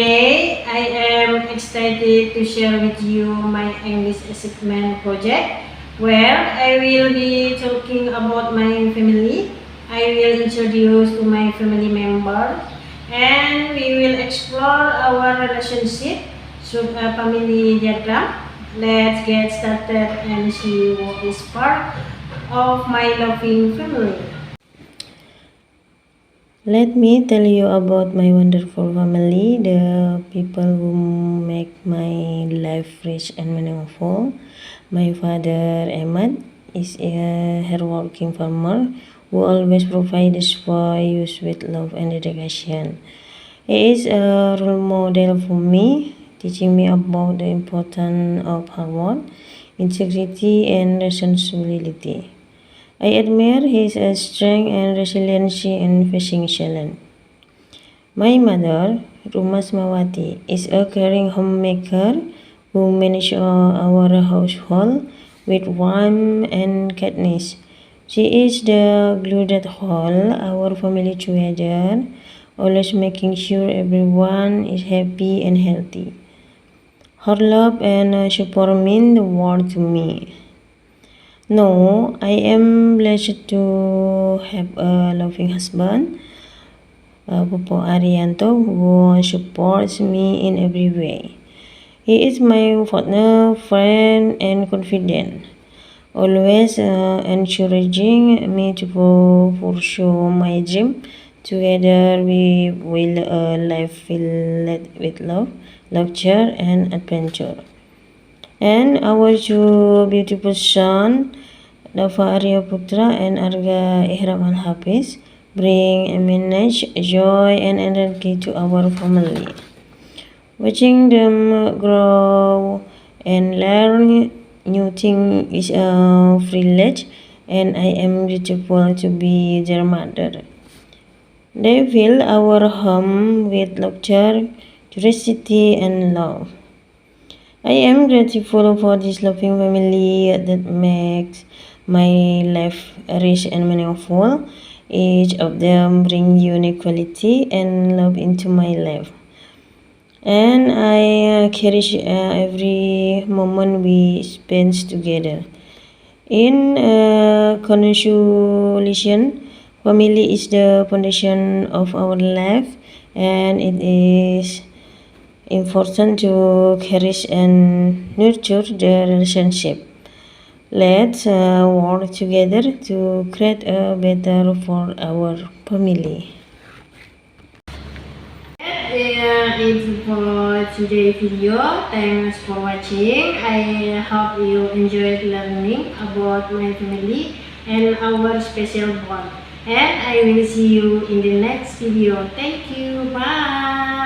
Today, I am excited to share with you my English assignment project where I will be talking about my family. I will introduce to my family members and we will explore our relationship through a family diagram. Let's get started and see what is part of my loving family. Let me tell you about my wonderful family, the people who make my life rich and meaningful. My father, Ahmad, is a hardworking farmer who always provides for us with love and dedication. He is a role model for me, teaching me about the importance of hard work, integrity, and responsibility. I admire his strength and resilience in facing challenge. My mother, Rumas Mawati, is a caring homemaker who manages our household with warmth and kindness. She is the glue that holds our family together, always making sure everyone is happy and healthy. Her love and support mean the world to me. No, I am blessed to have a loving husband, Popo Arianto, who supports me in every way. He is my partner, friend, and confidant, always encouraging me to pursue my dream. Together, we will a life filled with love, laughter, and adventure. And our two beautiful sons, Dava Arya Putra and Arga Ihram Al Hafiz, bring immense joy and energy to our family. Watching them grow and learn new things is a privilege, and I am grateful to be their mother. They fill our home with laughter, curiosity, and love. I am grateful for this loving family that makes my life rich and meaningful. Each of them bring unique quality and love into my life. And I cherish every moment we spend together. In conclusion, family is the foundation of our life, and it is important to cherish and nurture the relationship. Let's work together to create a better for our family. It's for today's video. Thanks for watching. I hope you enjoyed learning about my family and our special bond. And I will see you in the next video. Thank you. Bye.